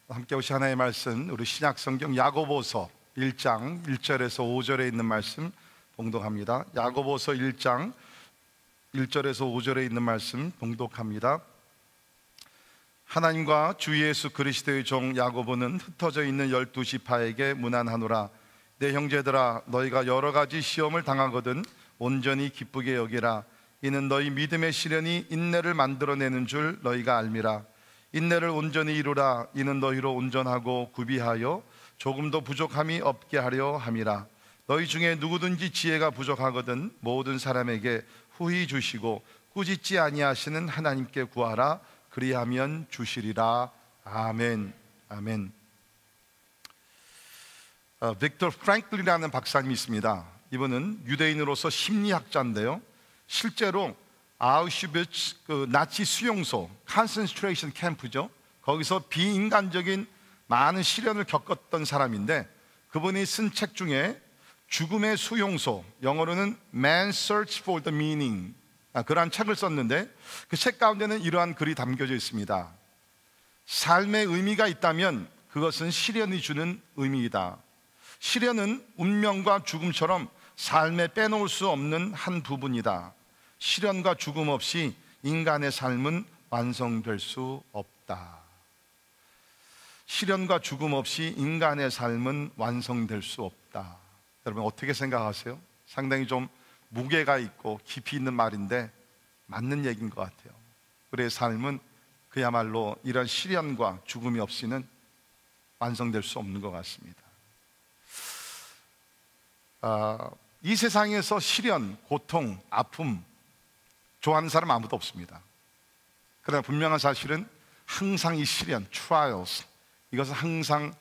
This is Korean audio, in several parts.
함께 오신 하나님의 말씀, 우리 신약성경 야고보서 1장 1절에서 5절에 있는 말씀 봉독합니다. 야고보서 1장 1절에서 5절에 있는 말씀 봉독합니다. 하나님과 주 예수 그리스도의 종 야고보는 흩어져 있는 12지파에게 문안하노라. 내 형제들아, 너희가 여러 가지 시험을 당하거든 온전히 기쁘게 여기라. 이는 너희 믿음의 시련이 인내를 만들어내는 줄 너희가 알미라. 인내를 온전히 이루라. 이는 너희로 온전하고 구비하여 조금도 부족함이 없게 하려 함이라. 너희 중에 누구든지 지혜가 부족하거든 모든 사람에게 후히 주시고 꾸짖지 아니하시는 하나님께 구하라. 그리하면 주시리라. 아멘. 아멘. 빅터 프랭클린이라는 박사님이 있습니다. 이분은 유대인으로서 심리학자인데요, 실제로 아우슈비츠 나치 수용소, 컨센트레이션 캠프죠, 거기서 비인간적인 많은 시련을 겪었던 사람인데, 그분이 쓴 책 중에 죽음의 수용소, 영어로는 Man's Search for the Meaning, 그러한 책을 썼는데 그 책 가운데는 이러한 글이 담겨져 있습니다. 삶의 의미가 있다면 그것은 시련이 주는 의미이다. 시련은 운명과 죽음처럼 삶에 빼놓을 수 없는 한 부분이다. 시련과 죽음 없이 인간의 삶은 완성될 수 없다. 시련과 죽음 없이 인간의 삶은 완성될 수 없다. 여러분 어떻게 생각하세요? 상당히 좀 무게가 있고 깊이 있는 말인데 맞는 얘기인 것 같아요. 우리의 삶은 그야말로 이런 시련과 죽음이 없이는 완성될 수 없는 것 같습니다. 이 세상에서 시련, 고통, 아픔 좋아하는 사람 아무도 없습니다. 그러나 분명한 사실은 항상 이 시련, trials, 이것은 항상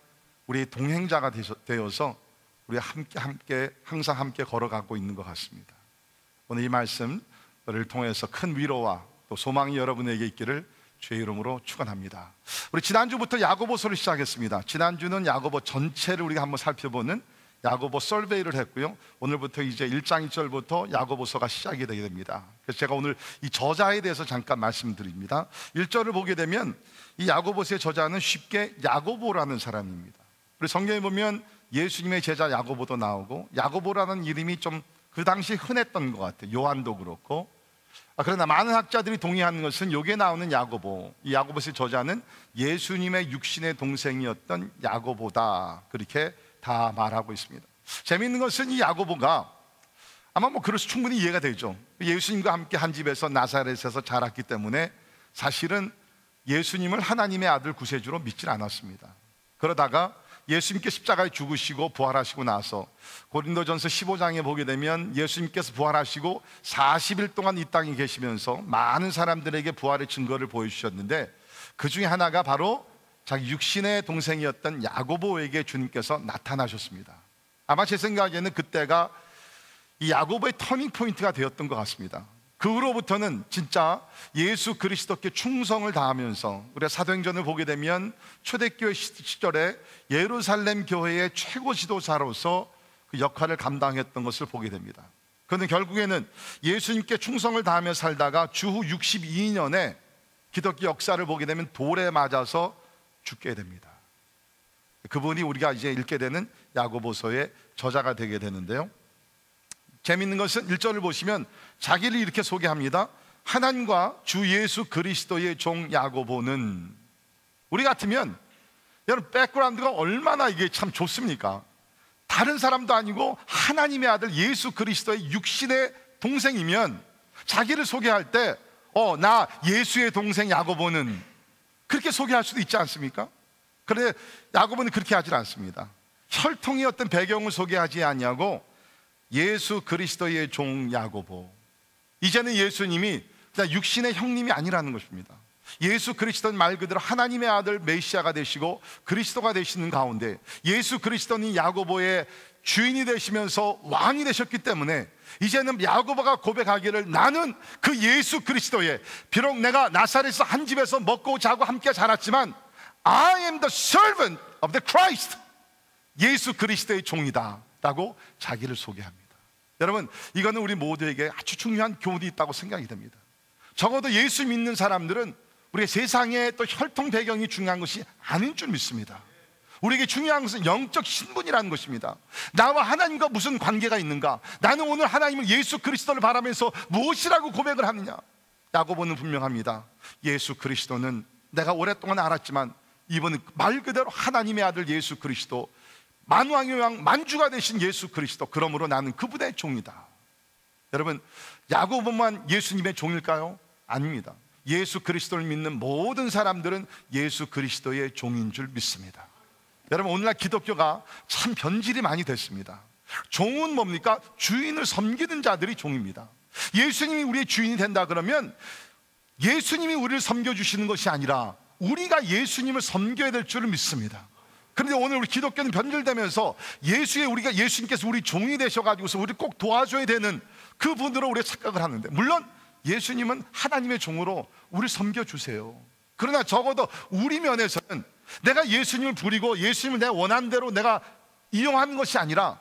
우리의 동행자가 되어서 우리 항상 함께 걸어가고 있는 것 같습니다. 오늘 이 말씀을 통해서 큰 위로와 또 소망이 여러분에게 있기를 주의 이름으로 축원합니다. 우리 지난주부터 야고보서를 시작했습니다. 지난주는 야고보 전체를 우리가 한번 살펴보는 야고보 서베이를 했고요, 오늘부터 이제 1장 1절부터 야고보서가 시작이 되게 됩니다. 그래서 제가 오늘 이 저자에 대해서 잠깐 말씀드립니다. 1절을 보게 되면 이 야고보서의 저자는 쉽게 야고보라는 사람입니다. 우리 성경에 보면 예수님의 제자 야고보도 나오고, 야고보라는 이름이 좀 그 당시 흔했던 것 같아요. 요한도 그렇고. 그러나 많은 학자들이 동의하는 것은 여기에 나오는 야고보, 이 야고보서의 저자는 예수님의 육신의 동생이었던 야고보다, 그렇게 다 말하고 있습니다. 재미있는 것은 이 야고보가 아마 그래서 충분히 이해가 되죠. 예수님과 함께 한 집에서 나사렛에서 자랐기 때문에 사실은 예수님을 하나님의 아들 구세주로 믿질 않았습니다. 그러다가 예수님께 십자가에 죽으시고 부활하시고 나서 고린도전서 15장에 보게 되면 예수님께서 부활하시고 40일 동안 이 땅에 계시면서 많은 사람들에게 부활의 증거를 보여주셨는데, 그 중에 하나가 바로 자기 육신의 동생이었던 야고보에게 주님께서 나타나셨습니다. 아마 제 생각에는 그때가 이 야고보의 터닝 포인트가 되었던 것 같습니다. 그 후로부터는 진짜 예수 그리스도께 충성을 다하면서, 우리가 사도행전을 보게 되면 초대교회 시절에 예루살렘 교회의 최고 지도자로서 그 역할을 감당했던 것을 보게 됩니다. 그런데 결국에는 예수님께 충성을 다하며 살다가 주후 62년에 기독교 역사를 보게 되면 돌에 맞아서 죽게 됩니다. 그분이 우리가 이제 읽게 되는 야고보서의 저자가 되게 되는데요, 재미있는 것은 1절을 보시면 자기를 이렇게 소개합니다. 하나님과 주 예수 그리스도의 종 야고보는. 우리 같으면 여러분 백그라운드가 얼마나 이게 참 좋습니까? 다른 사람도 아니고 하나님의 아들 예수 그리스도의 육신의 동생이면 자기를 소개할 때 나 예수의 동생 야고보는, 그렇게 소개할 수도 있지 않습니까? 그런데 야고보는 그렇게 하질 않습니다. 혈통의 어떤 배경을 소개하지 아니하고 예수 그리스도의 종 야고보. 이제는 예수님이 그냥 육신의 형님이 아니라는 것입니다. 예수 그리스도는 말 그대로 하나님의 아들 메시아가 되시고 그리스도가 되시는 가운데, 예수 그리스도는 야고보의 주인이 되시면서 왕이 되셨기 때문에 이제는 야고보가 고백하기를, 나는 그 예수 그리스도의, 비록 내가 나사렛에서 한 집에서 먹고 자고 함께 자랐지만 I am the servant of the Christ, 예수 그리스도의 종이다 라고 자기를 소개합니다. 여러분, 이거는 우리 모두에게 아주 중요한 교훈이 있다고 생각이 됩니다. 적어도 예수 믿는 사람들은 우리가 세상의 또 혈통 배경이 중요한 것이 아닌 줄 믿습니다. 우리에게 중요한 것은 영적 신분이라는 것입니다. 나와 하나님과 무슨 관계가 있는가? 나는 오늘 하나님을 예수 그리스도를 바라면서 무엇이라고 고백을 하느냐? 야고보는 분명합니다. 예수 그리스도는 내가 오랫동안 알았지만 이번은 말 그대로 하나님의 아들 예수 그리스도, 만왕의 왕 만주가 되신 예수 그리스도, 그러므로 나는 그분의 종이다. 여러분, 야고보만 예수님의 종일까요? 아닙니다. 예수 그리스도를 믿는 모든 사람들은 예수 그리스도의 종인 줄 믿습니다. 여러분, 오늘날 기독교가 참 변질이 많이 됐습니다. 종은 뭡니까? 주인을 섬기는 자들이 종입니다. 예수님이 우리의 주인이 된다 그러면 예수님이 우리를 섬겨주시는 것이 아니라 우리가 예수님을 섬겨야 될 줄을 믿습니다. 그런데 오늘 우리 기독교는 변질되면서 예수님께서 우리 종이 되셔가지고서 우리 꼭 도와줘야 되는 그 분으로 우리가 착각을 하는데, 물론 예수님은 하나님의 종으로 우리를 섬겨주세요. 그러나 적어도 우리 면에서는 내가 예수님을 부리고 예수님을 내 원하는 대로 내가 이용하는 것이 아니라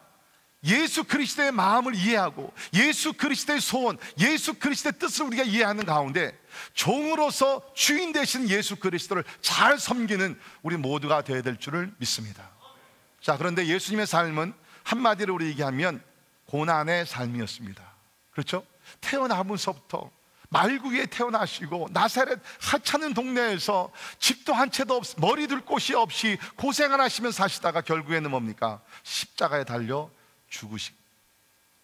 예수 그리스도의 마음을 이해하고 예수 그리스도의 소원, 예수 그리스도의 뜻을 우리가 이해하는 가운데 종으로서 주인 되신 예수 그리스도를 잘 섬기는 우리 모두가 되어야 될 줄을 믿습니다. 자, 그런데 예수님의 삶은 한마디로 우리 얘기하면 고난의 삶이었습니다. 그렇죠? 태어나면서부터 말구에 태어나시고 나사렛 하찮은 동네에서 집도 한 채도 없이, 머리 둘 곳이 없이 고생을 하시면서 사시다가 결국에는 뭡니까? 십자가에 달려 죽으시고.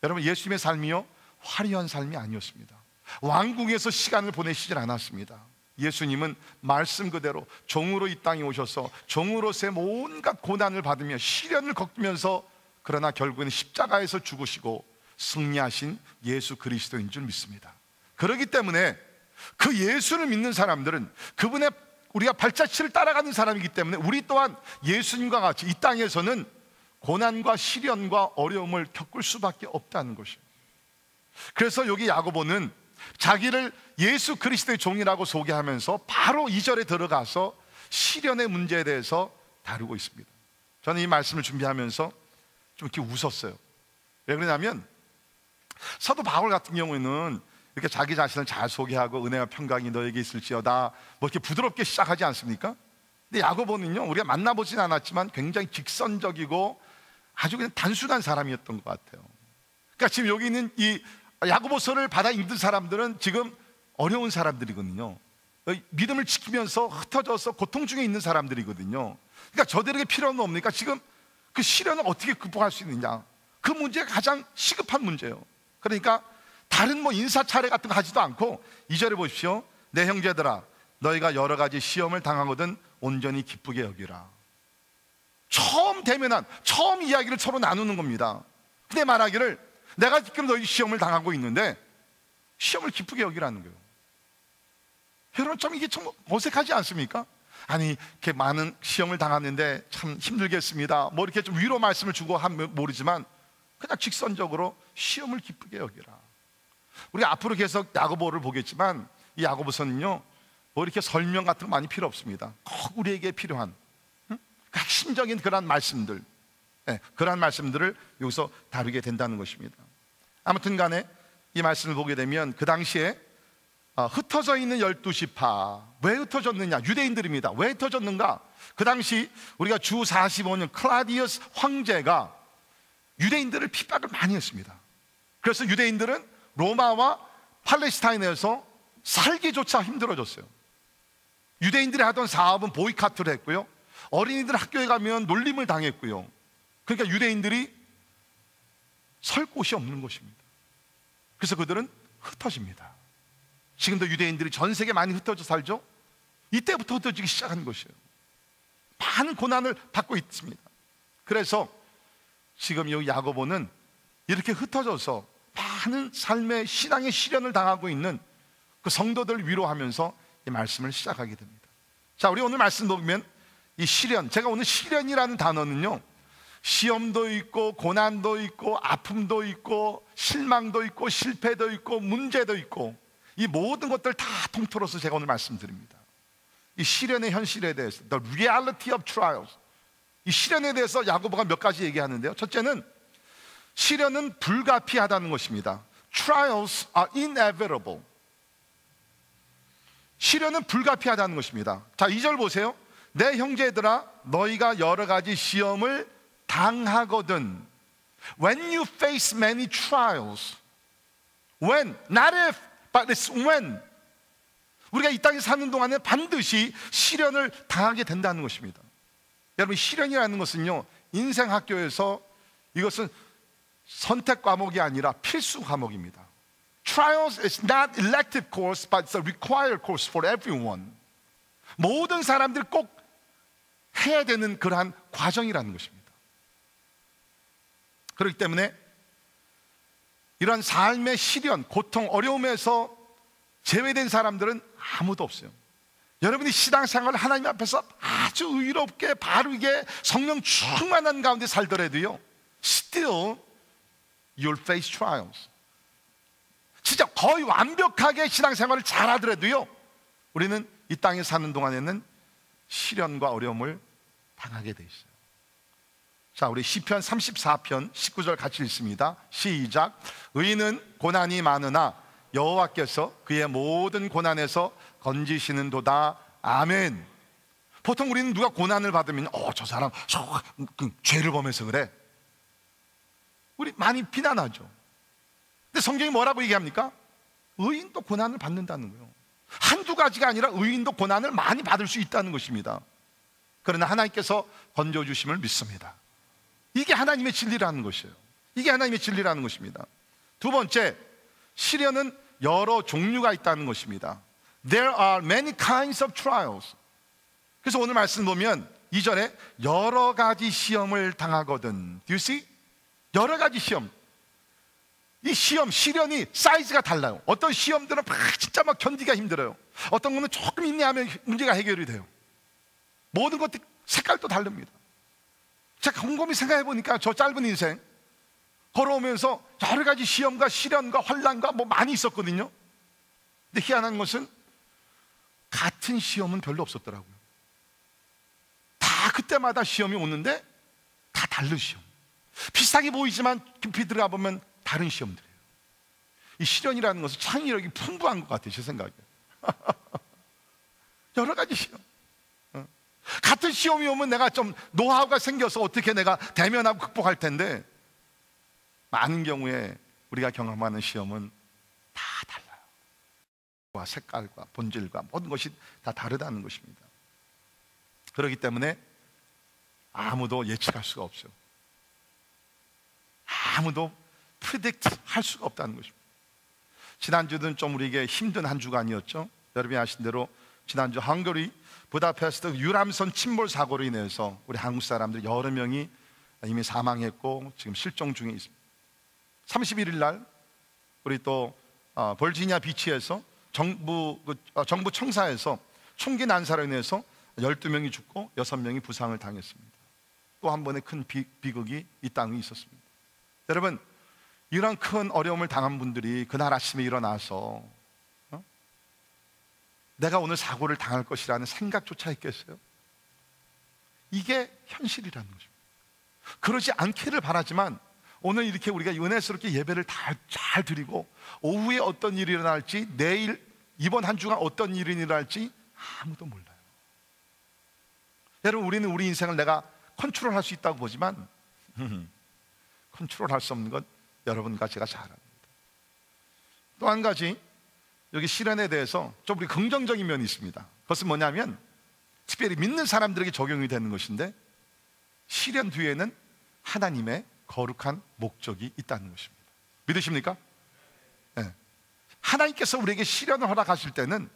여러분, 예수님의 삶이요 화려한 삶이 아니었습니다. 왕궁에서 시간을 보내시질 않았습니다. 예수님은 말씀 그대로 종으로 이 땅에 오셔서 종으로서의 온갖 고난을 받으며 시련을 겪으면서, 그러나 결국에는 십자가에서 죽으시고 승리하신 예수 그리스도인 줄 믿습니다. 그렇기 때문에 그 예수를 믿는 사람들은 그분의 우리가 발자취를 따라가는 사람이기 때문에 우리 또한 예수님과 같이 이 땅에서는 고난과 시련과 어려움을 겪을 수밖에 없다는 것이에요. 그래서 여기 야고보는 자기를 예수 그리스도의 종이라고 소개하면서 바로 2절에 들어가서 시련의 문제에 대해서 다루고 있습니다. 저는 이 말씀을 준비하면서 좀 이렇게 웃었어요. 왜 그러냐면 사도 바울 같은 경우에는 이렇게 자기 자신을 잘 소개하고 은혜와 평강이 너에게 있을지어다 뭐 이렇게 부드럽게 시작하지 않습니까? 근데 야고보는요, 우리가 만나보진 않았지만 굉장히 직선적이고 아주 그냥 단순한 사람이었던 것 같아요. 그러니까 지금 여기 있는 이 야고보서를 받아 읽는 사람들은 지금 어려운 사람들이거든요. 믿음을 지키면서 흩어져서 고통 중에 있는 사람들이거든요. 그러니까 저들에게 필요한 건 뭡니까? 지금 그 시련을 어떻게 극복할 수 있느냐, 그 문제가 가장 시급한 문제예요. 그러니까 다른 뭐 인사 차례 같은 거 하지도 않고 2절에 보십시오. 내 형제들아, 너희가 여러 가지 시험을 당하거든 온전히 기쁘게 여기라. 처음 이야기를 서로 나누는 겁니다. 근데 말하기를 내가 지금 너희 시험을 당하고 있는데 시험을 기쁘게 여기라는 거예요. 여러분, 좀 이게 좀 어색하지 않습니까? 아니, 이렇게 많은 시험을 당하는데 참 힘들겠습니다 뭐 이렇게 좀 위로 말씀을 주고 하면 모르지만 그냥 직선적으로 시험을 기쁘게 여기라. 우리가 앞으로 계속 야고보를 보겠지만 이 야고보서는요 뭐 이렇게 설명 같은 거 많이 필요 없습니다. 꼭 우리에게 필요한 핵심적인 그런 말씀들, 그런 말씀들을 여기서 다루게 된다는 것입니다. 아무튼 간에 이 말씀을 보게 되면 그 당시에 흩어져 있는 12지파, 왜 흩어졌느냐? 유대인들입니다. 왜 흩어졌는가? 그 당시 우리가 주 45년 클라디우스 황제가 유대인들을 핍박을 많이 했습니다. 그래서 유대인들은 로마와 팔레스타인에서 살기조차 힘들어졌어요. 유대인들이 하던 사업은 보이카트를 했고요, 어린이들 학교에 가면 놀림을 당했고요. 그러니까 유대인들이 설 곳이 없는 것입니다. 그래서 그들은 흩어집니다. 지금도 유대인들이 전 세계 많이 흩어져 살죠. 이때부터 흩어지기 시작한 것이에요. 많은 고난을 받고 있습니다. 그래서 지금 이 야고보는 이렇게 흩어져서 많은 삶의 신앙의 시련을 당하고 있는 그 성도들을 위로하면서 이 말씀을 시작하게 됩니다. 자, 우리 오늘 말씀 보면 이 시련, 제가 오늘 시련이라는 단어는요, 시험도 있고 고난도 있고 아픔도 있고 실망도 있고 실패도 있고 문제도 있고 이 모든 것들 다 통틀어서 제가 오늘 말씀드립니다. 이 시련의 현실에 대해서, the reality of trials, 이 시련에 대해서 야고보가 몇 가지 얘기하는데요. 첫째는 시련은 불가피하다는 것입니다. Trials are inevitable. 시련은 불가피하다는 것입니다. 자, 2절 보세요. 내 형제들아 너희가 여러 가지 시험을 당하거든. When you face many trials, when, not if, but it's when. 우리가 이 땅에 사는 동안에 반드시 시련을 당하게 된다는 것입니다. 여러분, 시련이라는 것은요, 인생 학교에서 이것은 선택 과목이 아니라 필수 과목입니다. Trials is not elective course, but it's a required course for everyone. 모든 사람들이 꼭 해야 되는 그러한 과정이라는 것입니다. 그렇기 때문에 이런 삶의 시련, 고통, 어려움에서 제외된 사람들은 아무도 없어요. 여러분이 신앙생활을 하나님 앞에서 아주 의롭게 바르게 성령 충만한 가운데 살더라도요, still you'll face trials. 진짜 거의 완벽하게 신앙생활을 잘하더라도요, 우리는 이 땅에 사는 동안에는 시련과 어려움을 당하게 돼 있어요. 자, 우리 시편 34편 19절 같이 읽습니다. 시작. 의인은 고난이 많으나 여호와께서 그의 모든 고난에서 건지시는도다. 아멘. 보통 우리는 누가 고난을 받으면 저 사람 죄를 범해서 그래, 우리 많이 비난하죠. 근데 성경이 뭐라고 얘기합니까? 의인도 고난을 받는다는 거예요. 한두 가지가 아니라 의인도 고난을 많이 받을 수 있다는 것입니다. 그러나 하나님께서 건져주심을 믿습니다. 이게 하나님의 진리라는 것이에요. 이게 하나님의 진리라는 것입니다. 두 번째, 시련은 여러 종류가 있다는 것입니다. There are many kinds of trials. 그래서 오늘 말씀 보면 2절에 여러 가지 시험을 당하거든. Do you see? 여러 가지 시험. 이 시험, 시련이 사이즈가 달라요. 어떤 시험들은 진짜 막 견디기가 힘들어요. 어떤 거는 조금 인내하면 문제가 해결이 돼요. 모든 것들이 색깔도 다릅니다. 제가 곰곰이 생각해 보니까 저 짧은 인생 걸어오면서 여러 가지 시험과 시련과 환난과 많이 있었거든요. 근데 희한한 것은 같은 시험은 별로 없었더라고요. 다 그때마다 시험이 오는데 다 다른 시험. 비슷하게 보이지만 깊이 들어가 보면 다른 시험들이에요. 이 시련이라는 것은 창의력이 풍부한 것 같아요, 제 생각에. 여러 가지 시험. 같은 시험이 오면 내가 좀 노하우가 생겨서 어떻게 내가 대면하고 극복할 텐데, 많은 경우에 우리가 경험하는 시험은 다 달라요. 색깔과 본질과 모든 것이 다 다르다는 것입니다. 그렇기 때문에 아무도 예측할 수가 없어요. 아무도 프리딕트 할 수가 없다는 것입니다. 지난주는 좀 우리에게 힘든 한 주가 아니었죠. 여러분이 아신 대로 지난주 헝가리 부다페스트 유람선 침몰 사고로 인해서 우리 한국 사람들 여러 명이 이미 사망했고 지금 실종 중에 있습니다. 31일 날 우리 또 버지니아 비치에서 정부 청사에서 총기 난사로 인해서 12명이 죽고 6명이 부상을 당했습니다. 또 한 번의 큰 비극이 이 땅에 있었습니다. 여러분, 이런 큰 어려움을 당한 분들이 그날 아침에 일어나서 내가 오늘 사고를 당할 것이라는 생각조차 했겠어요? 이게 현실이라는 것입니다. 그러지 않기를 바라지만 오늘 이렇게 우리가 은혜스럽게 예배를 잘 드리고 오후에 어떤 일이 일어날지, 내일 이번 한 주간 어떤 일이 일어날지 아무도 몰라요. 여러분, 우리는 우리 인생을 내가 컨트롤할 수 있다고 보지만 컨트롤할 수 없는 건 여러분과 제가 잘 압니다. 또 한 가지, 여기 시련에 대해서 좀 우리 긍정적인 면이 있습니다. 그것은 뭐냐면 특별히 믿는 사람들에게 적용이 되는 것인데, 시련 뒤에는 하나님의 거룩한 목적이 있다는 것입니다. 믿으십니까? 네. 하나님께서 우리에게 시련을 허락하실 때는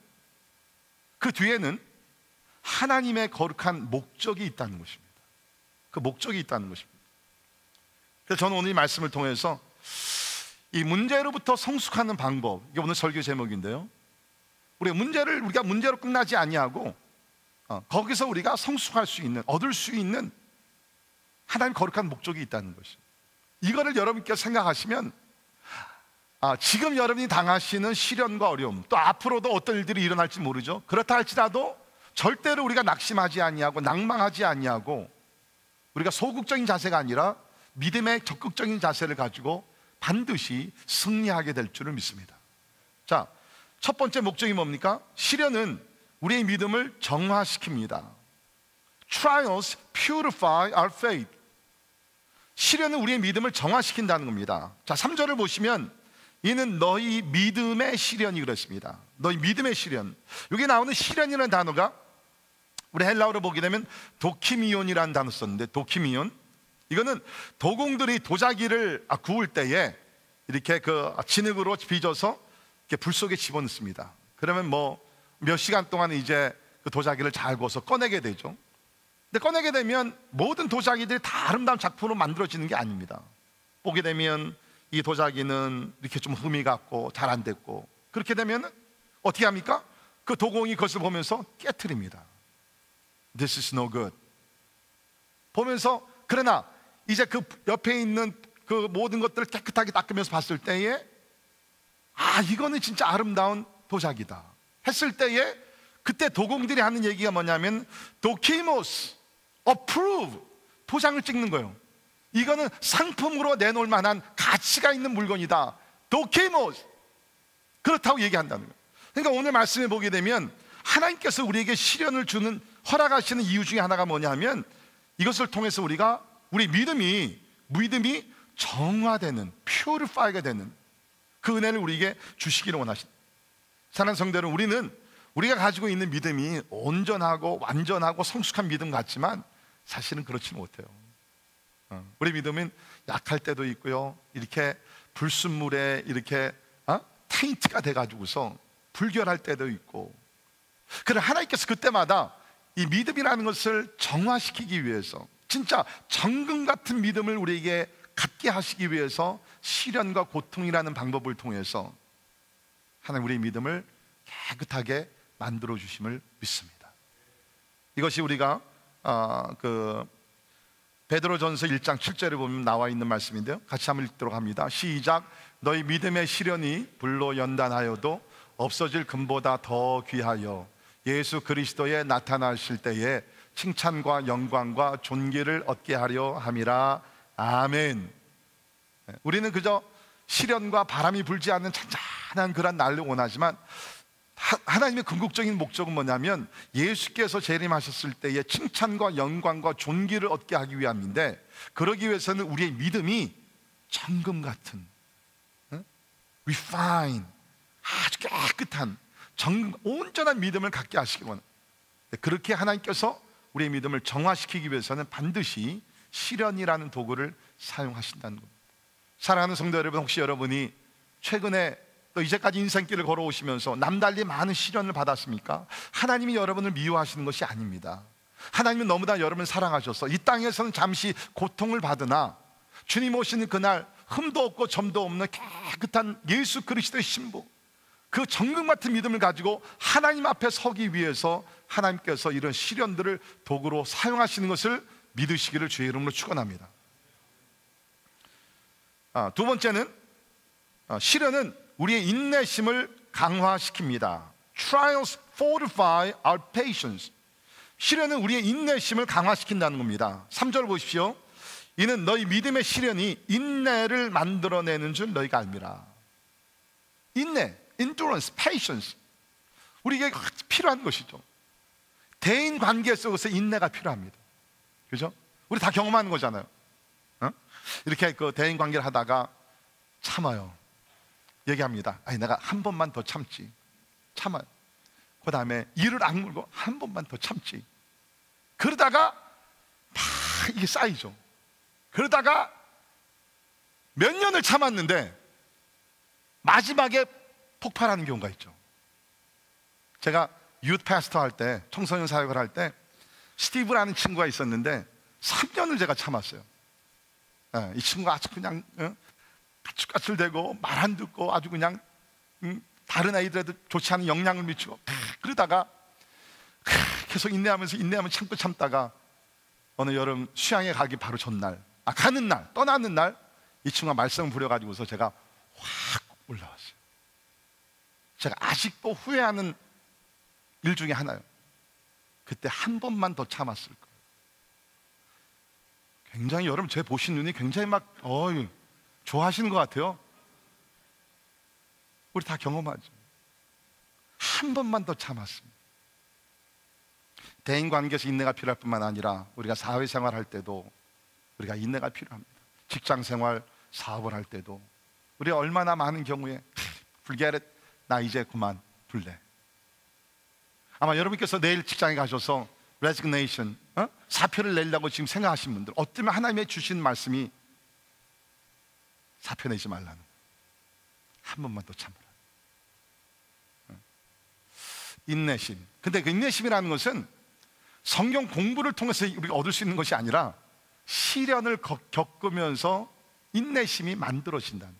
그 뒤에는 하나님의 거룩한 목적이 있다는 것입니다. 그 목적이 있다는 것입니다. 그래서 저는 오늘 이 말씀을 통해서 이 문제로부터 성숙하는 방법, 이게 오늘 설교 제목인데요, 우리가 문제로 끝나지 아니하고 거기서 우리가 성숙할 수 있는, 얻을 수 있는 하나님 거룩한 목적이 있다는 것이죠. 이거를 여러분께서 생각하시면 지금 여러분이 당하시는 시련과 어려움, 또 앞으로도 어떤 일들이 일어날지 모르죠. 그렇다 할지라도 절대로 우리가 낙심하지 아니하고 낭망하지 아니하고 우리가 소극적인 자세가 아니라 믿음의 적극적인 자세를 가지고 반드시 승리하게 될 줄을 믿습니다. 자, 첫 번째 목적이 뭡니까? 시련은 우리의 믿음을 정화시킵니다. Trials purify our faith. 시련은 우리의 믿음을 정화시킨다는 겁니다. 자, 3절을 보시면 이는 너희 믿음의 시련이 그렇습니다. 너희 믿음의 시련. 여기 나오는 시련이라는 단어가 우리 헬라어로 보게 되면 도키미온이라는 단어 썼는데, 도키미온, 이거는 도공들이 도자기를 구울 때에 이렇게 그 진흙으로 빚어서 이렇게 불 속에 집어넣습니다. 그러면 뭐 몇 시간 동안 이제 그 도자기를 잘 구워서 꺼내게 되죠. 근데 꺼내게 되면 모든 도자기들이 다 아름다운 작품으로 만들어지는 게 아닙니다. 보게 되면 이 도자기는 이렇게 좀 흠이 갔고 잘 안 됐고, 그렇게 되면 어떻게 합니까? 그 도공이 그것을 보면서 깨트립니다. This is no good. 보면서, 그러나 이제 그 옆에 있는 그 모든 것들을 깨끗하게 닦으면서 봤을 때에, 아, 이거는 진짜 아름다운 도자기다 했을 때에, 그때 도공들이 하는 얘기가 뭐냐면 도키모스, approve, 도장을 찍는 거예요. 이거는 상품으로 내놓을 만한 가치가 있는 물건이다, 도키모스, 그렇다고 얘기한다는 거예요. 그러니까 오늘 말씀해 보게 되면 하나님께서 우리에게 시련을 주는, 허락하시는 이유 중에 하나가 뭐냐면, 이것을 통해서 우리 믿음이 정화되는, purify가 되는 그 은혜를 우리에게 주시기를 원하십니다. 사랑하는 성도 여러분, 우리가 가지고 있는 믿음이 온전하고 완전하고 성숙한 믿음 같지만 사실은 그렇지 못해요. 우리 믿음은 약할 때도 있고요, 이렇게 불순물에 이렇게 테인트가 돼가지고서 불결할 때도 있고, 그러나 하나님께서 그때마다 이 믿음이라는 것을 정화시키기 위해서, 진짜 정금 같은 믿음을 우리에게 갖게 하시기 위해서 시련과 고통이라는 방법을 통해서 하나님 우리의 믿음을 깨끗하게 만들어 주심을 믿습니다. 이것이 우리가 베드로전서 1장 7절에 보면 나와 있는 말씀인데요, 같이 한번 읽도록 합니다. 시작. 너희 믿음의 시련이 불로 연단하여도 없어질 금보다 더 귀하여 예수 그리스도에 나타나실 때에 칭찬과 영광과 존귀를 얻게 하려 함이라. 아멘. 우리는 그저 시련과 바람이 불지 않는 잔잔한 그런 날을 원하지만, 하나님의 궁극적인 목적은 뭐냐면 예수께서 재림하셨을 때에 칭찬과 영광과 존귀를 얻게 하기 위함인데, 그러기 위해서는 우리의 믿음이 정금 같은, refine, 아주 깨끗한 온전한 믿음을 갖게 하시기 원합니다. 그렇게 하나님께서 우리의 믿음을 정화시키기 위해서는 반드시 시련이라는 도구를 사용하신다는 겁니다. 사랑하는 성도 여러분, 혹시 여러분이 최근에 또 이제까지 인생길을 걸어오시면서 남달리 많은 시련을 받았습니까? 하나님이 여러분을 미워하시는 것이 아닙니다. 하나님은 너무나 여러분을 사랑하셔서 이 땅에서는 잠시 고통을 받으나 주님 오시는 그날 흠도 없고 점도 없는 깨끗한 예수 그리스도의 신부, 그 정금 같은 믿음을 가지고 하나님 앞에 서기 위해서 하나님께서 이런 시련들을 도구로 사용하시는 것을 믿으시기를 주의 이름으로 축원합니다. 두 번째는, 시련은 우리의 인내심을 강화시킵니다. Trials fortify our patience. 시련은 우리의 인내심을 강화시킨다는 겁니다. 3절 보십시오. 이는 너희 믿음의 시련이 인내를 만들어내는 줄 너희가 알미라. 인내, endurance, patience, 우리에게 필요한 것이죠. 대인 관계 속에서 인내가 필요합니다. 그죠? 우리 다 경험하는 거잖아요. 이렇게 그 대인 관계를 하다가 참아요. 얘기합니다. 아니, 내가 한 번만 더 참지. 참아요. 그 다음에 이를 악물고 한 번만 더 참지. 그러다가 막 이게 쌓이죠. 그러다가 몇 년을 참았는데 마지막에 폭발하는 경우가 있죠. 제가 유th 패스터 할 때, 청소년 사역을 할 때 스티브라는 친구가 있었는데 3년을 제가 참았어요. 이 친구가 아주 그냥 까칠까칠대고 말 안 듣고 아주 그냥 다른 아이들에도 좋지 않은 영향을 미치고, 그러다가 계속 인내하면 참다가 어느 여름 수양에 가기 바로 전날, 가는 날, 떠나는 날 이 친구가 말썽을 부려가지고서 제가 확 올라왔어요. 제가 아직도 후회하는 일 중에 하나요. 그때 한 번만 더 참았을 거예요. 굉장히 여러분, 제 보신 눈이 굉장히 막 좋아하시는 것 같아요. 우리 다 경험하죠. 한 번만 더 참았습니다. 대인관계에서 인내가 필요할 뿐만 아니라 우리가 사회생활 할 때도 우리가 인내가 필요합니다. 직장생활, 사업을 할 때도 우리가 얼마나 많은 경우에 forget it, 나 이제 그만 둘래. 아마 여러분께서 내일 직장에 가셔서 resignation, 사표를 내려고 지금 생각하시는 분들, 어쩌면 하나님의 주신 말씀이 사표 내지 말라는, 한 번만 더 참으라. 인내심. 근데 그 인내심이라는 것은 성경 공부를 통해서 우리가 얻을 수 있는 것이 아니라 시련을 겪으면서 인내심이 만들어진다는.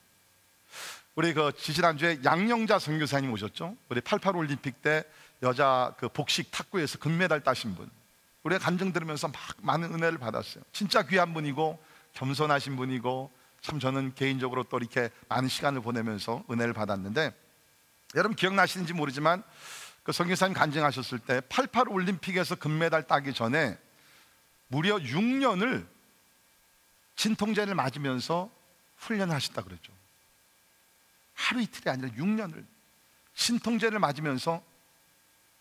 우리 그 지지난주에 양영자 선교사님 오셨죠? 우리 88 올림픽 때 여자 그 복식 탁구에서 금메달 따신 분, 우리가 간증 들으면서 막 많은 은혜를 받았어요. 진짜 귀한 분이고 겸손하신 분이고, 참 저는 개인적으로 또 이렇게 많은 시간을 보내면서 은혜를 받았는데, 여러분 기억나시는지 모르지만 그 선교사님 간증하셨을 때 88 올림픽에서 금메달 따기 전에 무려 6년을 진통제를 맞으면서 훈련을 하셨다 그랬죠. 하루 이틀이 아니라 6년을 진통제를 맞으면서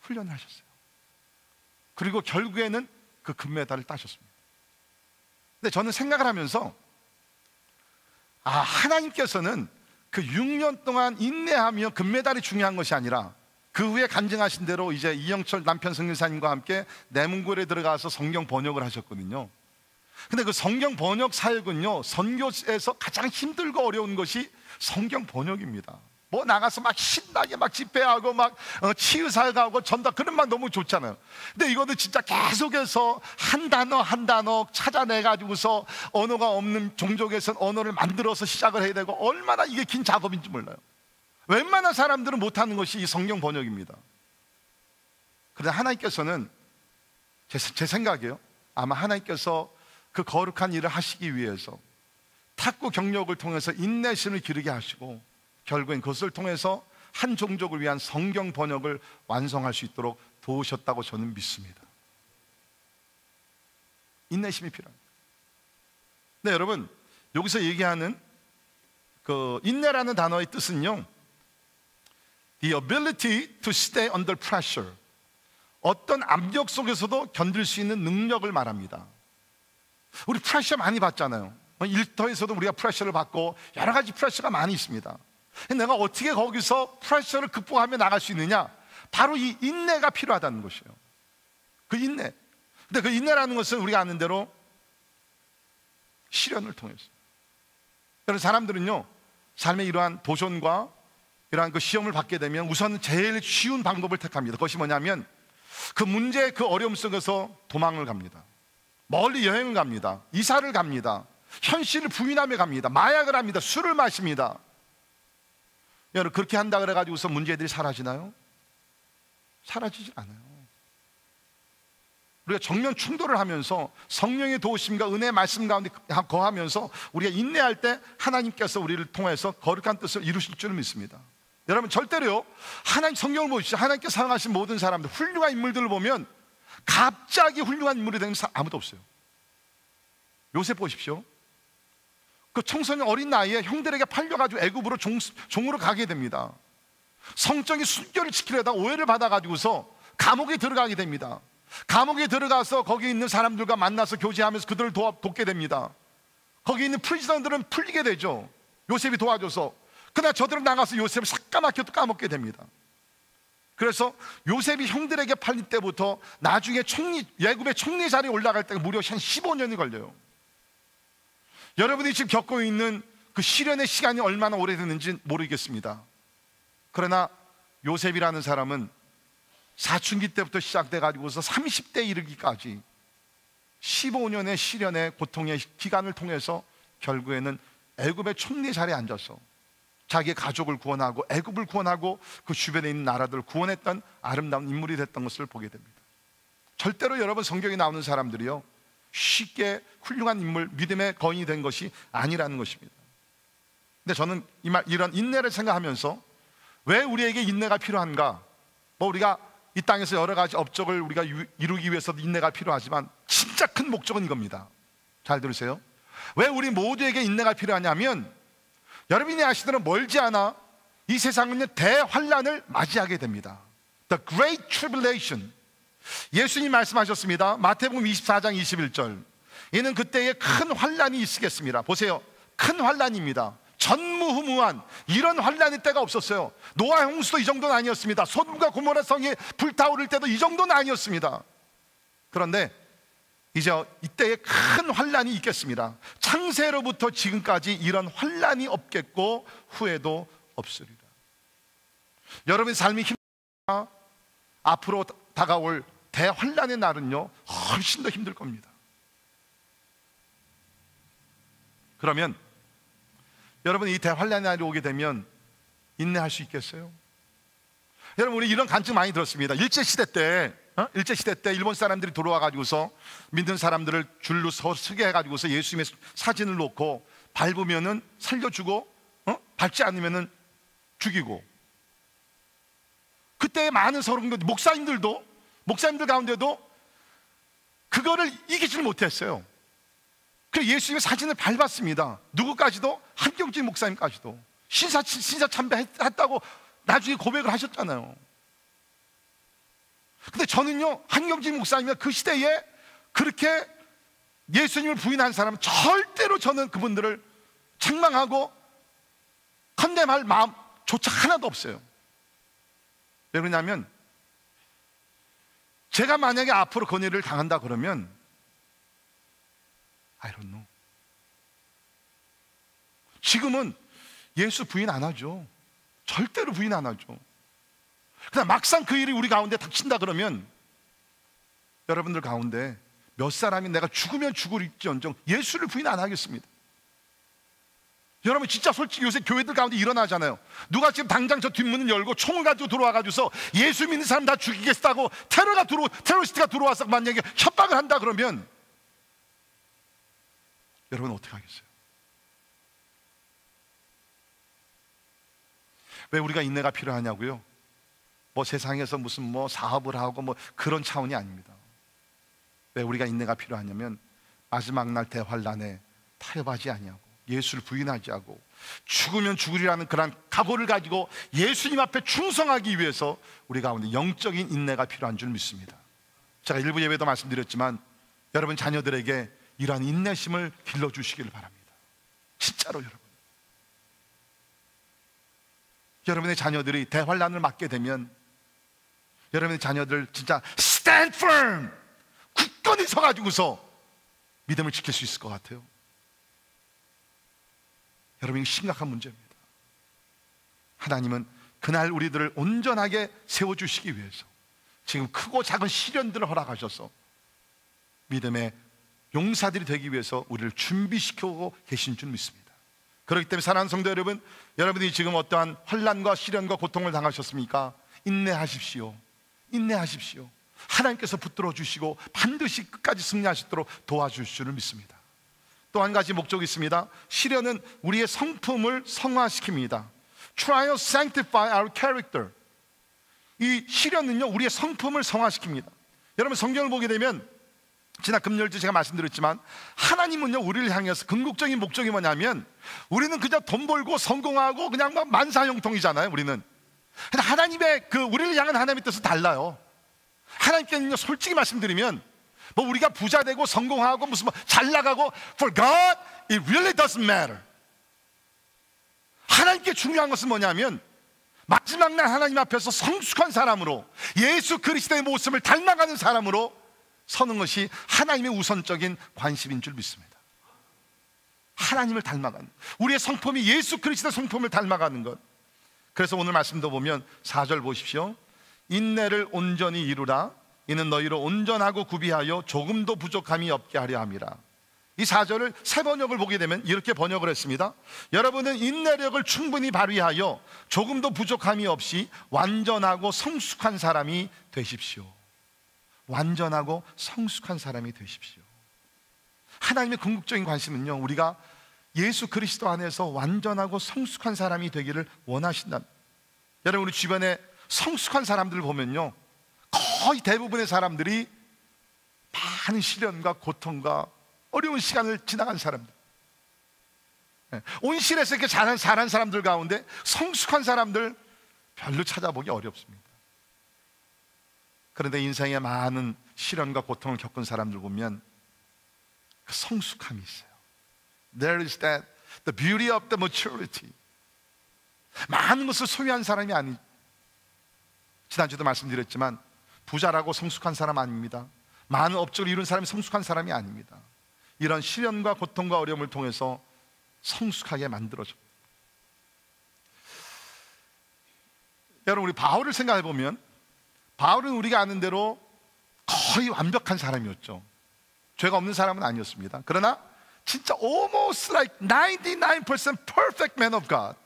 훈련을 하셨어요. 그리고 결국에는 그 금메달을 따셨습니다. 근데 저는 생각을 하면서, 하나님께서는 그 6년 동안 인내하며 금메달이 중요한 것이 아니라 그 후에 간증하신 대로 이제 이영철 남편 선교사님과 함께 내몽골에 들어가서 성경 번역을 하셨거든요. 근데 그 성경 번역 사역은요, 선교에서 가장 힘들고 어려운 것이 성경 번역입니다. 뭐 나가서 막 신나게 막 집회하고 막 치유사역 하고 전도, 그런 말 너무 좋잖아요. 근데 이거는 진짜 계속해서 한 단어 한 단어 찾아내가지고서 언어가 없는 종족에서 언어를 만들어서 시작을 해야 되고, 얼마나 이게 긴 작업인지 몰라요. 웬만한 사람들은 못하는 것이 이 성경 번역입니다. 그런데 하나님께서는 제 생각이에요. 아마 하나님께서 그 거룩한 일을 하시기 위해서 탁구 경력을 통해서 인내심을 기르게 하시고, 결국엔 그것을 통해서 한 종족을 위한 성경 번역을 완성할 수 있도록 도우셨다고 저는 믿습니다. 인내심이 필요합니다. 네, 여러분, 여기서 얘기하는 그 인내라는 단어의 뜻은요, the ability to stay under pressure, 어떤 압력 속에서도 견딜 수 있는 능력을 말합니다. 우리 프레셔 많이 받잖아요. 일터에서도 우리가 프레셔를 받고 여러 가지 프레셔가 많이 있습니다. 내가 어떻게 거기서 프레셔를 극복하며 나갈 수 있느냐? 바로 이 인내가 필요하다는 것이에요. 그 인내. 근데 그 인내라는 것은 우리가 아는 대로 시련을 통해서. 여러분, 사람들은요, 삶의 이러한 도전과 이러한 그 시험을 받게 되면 우선 제일 쉬운 방법을 택합니다. 그것이 뭐냐면 그 문제, 그 어려움 속에서 도망을 갑니다. 멀리 여행을 갑니다. 이사를 갑니다. 현실을 부인하며 갑니다. 마약을 합니다. 술을 마십니다. 여러분, 그렇게 한다 그래가지고서 문제들이 사라지나요? 사라지지 않아요. 우리가 정면 충돌을 하면서 성령의 도우심과 은혜의 말씀 가운데 거하면서 우리가 인내할 때 하나님께서 우리를 통해서 거룩한 뜻을 이루실 줄을 믿습니다. 여러분, 절대로요, 하나님 성경을 보십시오. 하나님께 사랑하신 모든 사람들, 훌륭한 인물들을 보면 갑자기 훌륭한 인물이 되는 사람 아무도 없어요. 요셉 보십시오. 그 청소년 어린 나이에 형들에게 팔려가지고 애굽으로 종으로 가게 됩니다. 성적인 순결을 지키려다 오해를 받아가지고서 감옥에 들어가게 됩니다. 감옥에 들어가서 거기 있는 사람들과 만나서 교제하면서 그들을 돕게 됩니다. 거기 있는 프리즈너들은 풀리게 되죠. 요셉이 도와줘서. 그러나 저들은 나가서 요셉을 새까맣게 또 까먹게 됩니다. 그래서 요셉이 형들에게 팔릴 때부터 나중에 애굽의 총리 자리에 올라갈 때가 무려 한 15년이 걸려요. 여러분이 지금 겪고 있는 그 시련의 시간이 얼마나 오래됐는지 모르겠습니다. 그러나 요셉이라는 사람은 사춘기 때부터 시작돼가지고서 30대 이르기까지 15년의 시련의 고통의 기간을 통해서 결국에는 애굽의 총리 자리에 앉아서 자기의 가족을 구원하고 애굽을 구원하고 그 주변에 있는 나라들을 구원했던 아름다운 인물이 됐던 것을 보게 됩니다. 절대로 여러분, 성경에 나오는 사람들이요, 쉽게 훌륭한 인물, 믿음의 거인이 된 것이 아니라는 것입니다. 근데 저는 이런 인내를 생각하면서 왜 우리에게 인내가 필요한가? 뭐 우리가 이 땅에서 여러 가지 업적을 우리가 이루기 위해서도 인내가 필요하지만 진짜 큰 목적은 이겁니다. 잘 들으세요. 왜 우리 모두에게 인내가 필요하냐면, 여러분이 아시더라 멀지 않아 이 세상은 대환란을 맞이하게 됩니다. The Great Tribulation. 예수님 말씀하셨습니다. 마태복음 24장 21절. 이는 그때에 큰 환란이 있으겠습니다. 보세요, 큰 환란입니다. 전무후무한 이런 환란의 때가 없었어요. 노아 홍수도 이 정도는 아니었습니다. 소돔과 고모라 성이 불타오를 때도 이 정도는 아니었습니다. 그런데 이제 이때에 큰 환란이 있겠습니다. 창세로부터 지금까지 이런 환란이 없겠고 후에도 없으리라. 여러분의 삶이 힘들다, 앞으로 다가올 대환란의 날은요 훨씬 더 힘들 겁니다. 그러면 여러분, 이 대환란의 날이 오게 되면 인내할 수 있겠어요? 여러분, 우리 이런 간증 많이 들었습니다. 일제시대 때 일본 사람들이 들어와 가지고서 믿는 사람들을 줄로 서게 해가지고서 예수님의 사진을 놓고 밟으면은 살려주고 밟지 않으면은 죽이고, 그때 많은 서른들 목사님들 가운데도 그거를 이기지를 못했어요. 그래서 예수님의 사진을 밟았습니다. 누구까지도? 한경진 목사님까지도. 신사 참배했다고 나중에 고백을 하셨잖아요. 근데 저는요, 한경진 목사님이 그 시대에 그렇게 예수님을 부인한 사람은 절대로 저는 그분들을 책망하고 컨뎀할 마음조차 하나도 없어요. 왜 그러냐면, 제가 만약에 앞으로 그 일을 당한다 그러면 I don't know. 지금은 예수 부인 안 하죠. 절대로 부인 안 하죠. 그냥 막상 그 일이 우리 가운데 닥친다 그러면 여러분들 가운데 몇 사람이 내가 죽으면 죽을지언정 예수를 부인 안 하겠습니다. 여러분, 진짜 솔직히 요새 교회들 가운데 일어나잖아요. 누가 지금 당장 저 뒷문을 열고 총을 가지고 들어와가지고서 예수 믿는 사람 다 죽이겠다고 테러리스트가 들어와서 만약에 협박을 한다 그러면 여러분 어떻게 하겠어요? 왜 우리가 인내가 필요하냐고요? 뭐 세상에서 무슨 뭐 사업을 하고 뭐 그런 차원이 아닙니다. 왜 우리가 인내가 필요하냐면, 마지막 날 대환란에 타협하지 아니하고 예수를 부인하지 않고 죽으면 죽으리라는 그런 각오를 가지고 예수님 앞에 충성하기 위해서 우리 가운데 영적인 인내가 필요한 줄 믿습니다. 제가 일부 예배도 말씀드렸지만 여러분 자녀들에게 이러한 인내심을 길러주시기를 바랍니다. 진짜로 여러분, 여러분의 자녀들이 대환란을 맞게 되면 여러분의 자녀들 진짜 stand firm, 굳건히 서가지고서 믿음을 지킬 수 있을 것 같아요. 여러분, 이게 심각한 문제입니다. 하나님은 그날 우리들을 온전하게 세워주시기 위해서 지금 크고 작은 시련들을 허락하셔서 믿음의 용사들이 되기 위해서 우리를 준비시키고 계신 줄 믿습니다. 그렇기 때문에 사랑하는 성도 여러분, 여러분이 지금 어떠한 환난과 시련과 고통을 당하셨습니까? 인내하십시오. 인내하십시오. 하나님께서 붙들어 주시고 반드시 끝까지 승리하시도록 도와주실 줄을 믿습니다. 또 한 가지 목적이 있습니다. 시련은 우리의 성품을 성화시킵니다. Trials sanctify our character. 이 시련은요, 우리의 성품을 성화시킵니다. 여러분, 성경을 보게 되면 지난 금요일도 제가 말씀드렸지만 하나님은요, 우리를 향해서 궁극적인 목적이 뭐냐면, 우리는 그냥 돈 벌고 성공하고 그냥 막 만사형통이잖아요. 우리는. 근데 하나님의 우리를 향한 하나님의 뜻은 달라요. 하나님께는요, 솔직히 말씀드리면 뭐 우리가 부자 되고 성공하고 무슨 뭐 잘 나가고, for God it really doesn't matter. 하나님께 중요한 것은 뭐냐면, 마지막 날 하나님 앞에서 성숙한 사람으로 예수 그리스도의 모습을 닮아가는 사람으로 서는 것이 하나님의 우선적인 관심인 줄 믿습니다. 하나님을 닮아가는, 우리의 성품이 예수 그리스도의 성품을 닮아가는 것. 그래서 오늘 말씀도 보면 4절 보십시오. 인내를 온전히 이루라. 이는 너희를 온전하고 구비하여 조금도 부족함이 없게 하려 함이라. 이 4절을 새 번역을 보게 되면 이렇게 번역을 했습니다. 여러분은 인내력을 충분히 발휘하여 조금도 부족함이 없이 완전하고 성숙한 사람이 되십시오. 완전하고 성숙한 사람이 되십시오. 하나님의 궁극적인 관심은요, 우리가 예수 그리스도 안에서 완전하고 성숙한 사람이 되기를 원하신다. 여러분, 우리 주변에 성숙한 사람들을 보면요, 거의 대부분의 사람들이 많은 시련과 고통과 어려운 시간을 지나간 사람들, 온실에서 이렇게 자란 사람들 가운데 성숙한 사람들 별로 찾아보기 어렵습니다. 그런데 인생에 많은 시련과 고통을 겪은 사람들 보면 그 성숙함이 있어요. There is that, the beauty of the maturity. 많은 것을 소유한 사람이 아니, 지난주도 말씀드렸지만 부자라고 성숙한 사람 아닙니다. 많은 업적을 이룬 사람이 성숙한 사람이 아닙니다. 이런 시련과 고통과 어려움을 통해서 성숙하게 만들어져. 여러분, 우리 바울을 생각해 보면 바울은 우리가 아는 대로 거의 완벽한 사람이었죠. 죄가 없는 사람은 아니었습니다. 그러나 진짜 almost like 99% perfect man of God.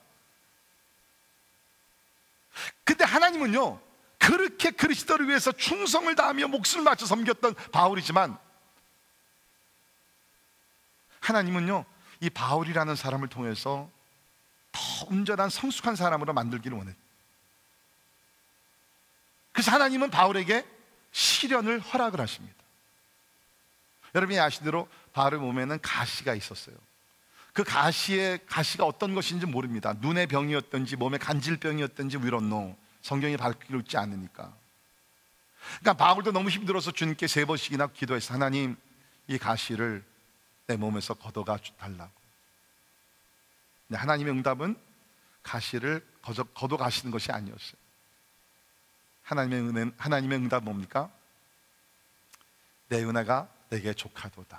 근데 하나님은요, 그렇게 그리스도를 위해서 충성을 다하며 목숨을 바쳐 섬겼던 바울이지만 하나님은요, 이 바울이라는 사람을 통해서 더 온전한 성숙한 사람으로 만들기를 원했어요. 그래서 하나님은 바울에게 시련을 허락을 하십니다. 여러분이 아시는 대로 바울의 몸에는 가시가 있었어요. 그 가시가 어떤 것인지 모릅니다. 눈의 병이었든지 몸의 간질병이었든지 we don't know. 성경이 밝히고 있지 않으니까. 그러니까 바울도 너무 힘들어서 주님께 3번씩이나 기도해서 하나님, 이 가시를 내 몸에서 걷어가 달라고. 근데 하나님의 응답은 가시를 걷어 가시는 것이 아니었어요. 하나님의 응답은 뭡니까? 내 은혜가 내게 족하도다.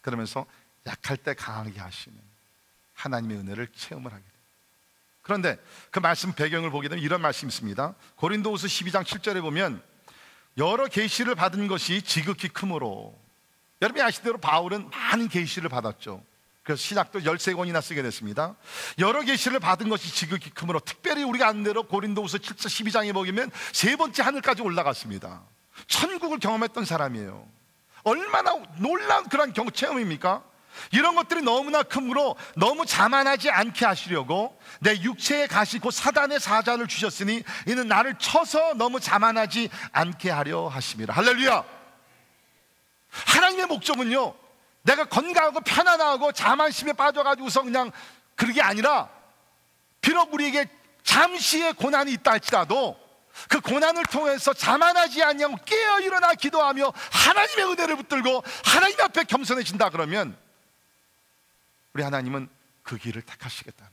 그러면서 약할 때 강하게 하시는 하나님의 은혜를 체험을 하게 돼요. 그런데 그 말씀 배경을 보게 되면 이런 말씀이 있습니다. 고린도후서 12장 7절에 보면 여러 계시를 받은 것이 지극히 크므로, 여러분이 아시대로 바울은 많은 계시를 받았죠. 그래서 신약도 13권이나 쓰게 됐습니다. 여러 계시를 받은 것이 지극히 크므로, 특별히 우리가 아는 대로 고린도후서 7장 12장에 보면 3번째 하늘까지 올라갔습니다. 천국을 경험했던 사람이에요. 얼마나 놀라운 그런 체험입니까? 이런 것들이 너무나 크므로 너무 자만하지 않게 하시려고 내 육체의 가시 곧 사단의 사자를 주셨으니 이는 나를 쳐서 너무 자만하지 않게 하려 하심이라. 할렐루야. 하나님의 목적은요, 내가 건강하고 편안하고 자만심에 빠져가지고서 그냥 그게 아니라, 비록 우리에게 잠시의 고난이 있다 할지라도 그 고난을 통해서 자만하지 않냐고 깨어 일어나 기도하며 하나님의 은혜를 붙들고 하나님 앞에 겸손해진다 그러면 우리 하나님은 그 길을 택하시겠다.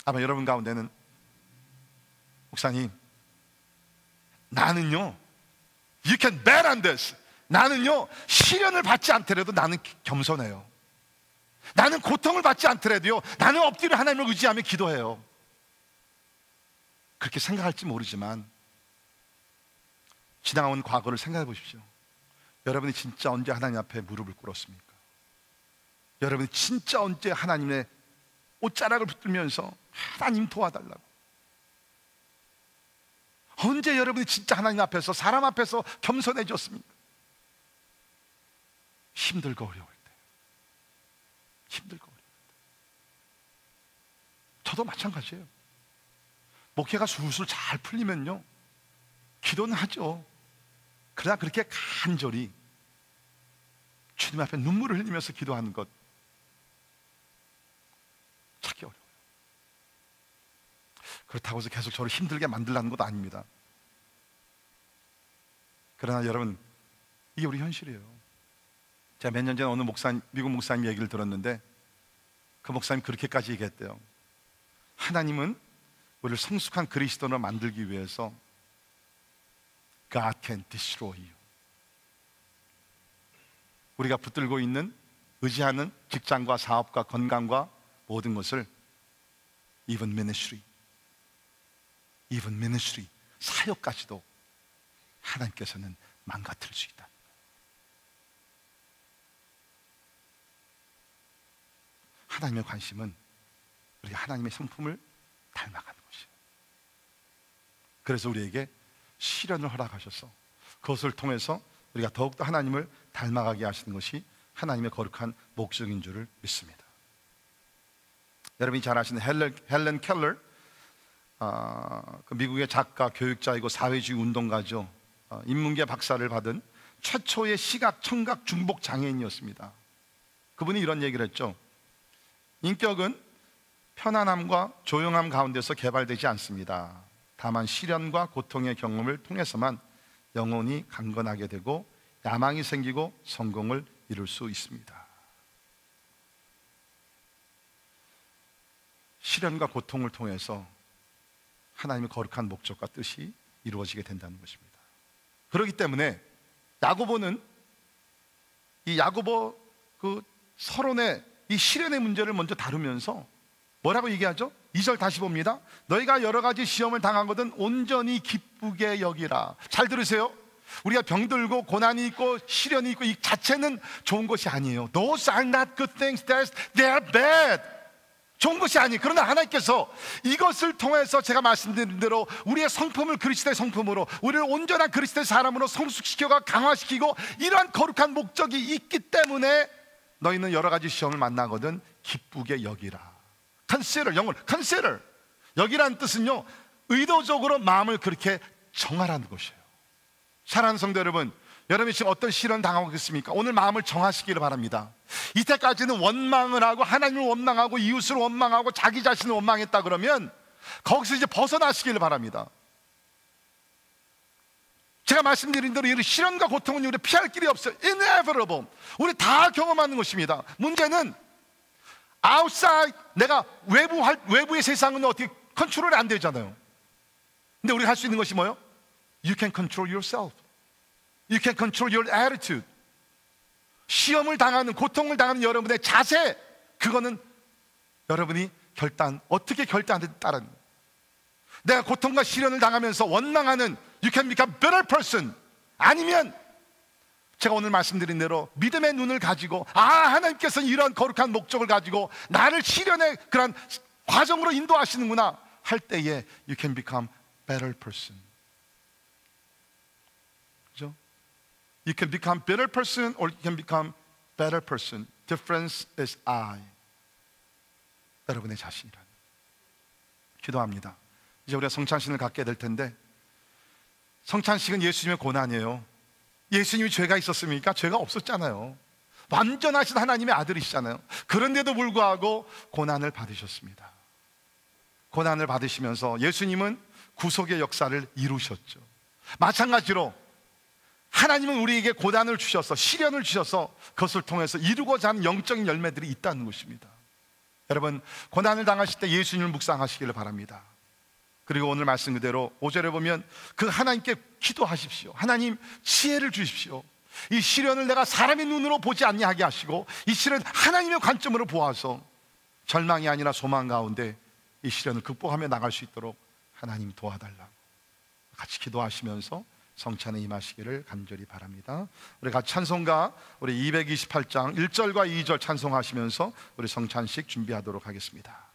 아마 여러분 가운데는 목사님, 나는요, you can bet on this. 나는요, 시련을 받지 않더라도 나는 겸손해요. 나는 고통을 받지 않더라도요, 나는 엎드려 하나님을 의지하며 기도해요. 그렇게 생각할지 모르지만 지나온 과거를 생각해 보십시오. 여러분이 진짜 언제 하나님 앞에 무릎을 꿇었습니까? 여러분이 진짜 언제 하나님의 옷자락을 붙들면서 하나님 도와달라고, 언제 여러분이 진짜 하나님 앞에서, 사람 앞에서 겸손해졌습니까? 힘들고 어려울 때, 힘들고 어려울 때. 저도 마찬가지예요. 목회가 술술 잘 풀리면요, 기도는 하죠. 그러나 그렇게 간절히 주님 앞에 눈물을 흘리면서 기도하는 것 찾기 어려워요. 그렇다고 해서 계속 저를 힘들게 만들라는 것도 아닙니다. 그러나 여러분, 이게 우리 현실이에요. 제가 몇 년 전에 어느 미국 목사님 얘기를 들었는데 그 목사님 그렇게까지 얘기했대요. 하나님은 우리를 성숙한 그리스도로 만들기 위해서 God can destroy you. 우리가 붙들고 있는, 의지하는 직장과 사업과 건강과 모든 것을 even ministry, 사역까지도 하나님께서는 망가뜨릴 수 있다. 하나님의 관심은 우리가 하나님의 성품을 닮아가는 것이에요. 그래서 우리에게 시련을 허락하셔서 그것을 통해서 우리가 더욱더 하나님을 닮아가게 하시는 것이 하나님의 거룩한 목적인 줄을 믿습니다. 여러분이 잘 아시는 헬렌 켈러, 그 미국의 작가, 교육자이고 사회주의 운동가죠. 인문계 박사를 받은 최초의 시각, 청각 중복 장애인이었습니다. 그분이 이런 얘기를 했죠. 인격은 편안함과 조용함 가운데서 개발되지 않습니다. 다만 시련과 고통의 경험을 통해서만 영혼이 강건하게 되고 야망이 생기고 성공을 이룰 수 있습니다. 시련과 고통을 통해서 하나님의 거룩한 목적과 뜻이 이루어지게 된다는 것입니다. 그렇기 때문에 야고보는 이 야고보 그 서론의 이 시련의 문제를 먼저 다루면서 뭐라고 얘기하죠? 2절 다시 봅니다. 너희가 여러 가지 시험을 당하거든 온전히 기쁘게 여기라. 잘 들으세요. 우리가 병들고 고난이 있고 시련이 있고 이 자체는 좋은 것이 아니에요. Those are not good things, they are bad. 좋은 것이 아니에요. 그러나 하나님께서 이것을 통해서 제가 말씀드린 대로 우리의 성품을 그리스도의 성품으로, 우리를 온전한 그리스도의 사람으로 성숙시켜가 강화시키고 이러한 거룩한 목적이 있기 때문에 너희는 여러 가지 시험을 만나거든 기쁘게 여기라. Consider, 영어로 consider. 여기라는 뜻은요, 의도적으로 마음을 그렇게 정하라는 것이에요. 사랑하는 성도 여러분, 여러분이 지금 어떤 시련을 당하고 있습니까? 오늘 마음을 정하시기를 바랍니다. 이때까지는 원망을 하고 하나님을 원망하고 이웃을 원망하고 자기 자신을 원망했다 그러면 거기서 이제 벗어나시기를 바랍니다. 제가 말씀드린 대로 이 시련과 고통은 우리 피할 길이 없어요. Inevitable. 우리 다 경험하는 것입니다. 문제는 outside, 내가 외부의 세상은 어떻게 컨트롤이 안 되잖아요. 근데 우리가 할 수 있는 것이 뭐예요? You can control yourself. You can control your attitude. 시험을 당하는, 고통을 당하는 여러분의 자세, 그거는 여러분이 어떻게 결단하느냐에 따른, 내가 고통과 시련을 당하면서 원망하는 You can become a better person, 아니면 제가 오늘 말씀드린 대로 믿음의 눈을 가지고 하나님께서는 이런 거룩한 목적을 가지고 나를 시련의 그런 과정으로 인도하시는구나 할 때에 You can become a better person. 그죠? You can become a better person or you can become a better person. Difference is I. 여러분의 자신이란. 기도합니다. 이제 우리가 성찬식을 갖게 될 텐데, 성찬식은 예수님의 고난이에요. 예수님이 죄가 있었습니까? 죄가 없었잖아요. 완전하신 하나님의 아들이시잖아요. 그런데도 불구하고 고난을 받으셨습니다. 고난을 받으시면서 예수님은 구속의 역사를 이루셨죠. 마찬가지로 하나님은 우리에게 고난을 주셔서, 시련을 주셔서 그것을 통해서 이루고자 하는 영적인 열매들이 있다는 것입니다. 여러분, 고난을 당하실 때 예수님을 묵상하시기를 바랍니다. 그리고 오늘 말씀 그대로 5절에 보면 그 하나님께 기도하십시오. 하나님, 지혜를 주십시오. 이 시련을 내가 사람의 눈으로 보지 않게 하시고 이 시련을 하나님의 관점으로 보아서 절망이 아니라 소망 가운데 이 시련을 극복하며 나갈 수 있도록 하나님 도와달라고 같이 기도하시면서 성찬에 임하시기를 간절히 바랍니다. 우리 같이 찬송가, 우리 228장 1절과 2절 찬송하시면서 우리 성찬식 준비하도록 하겠습니다.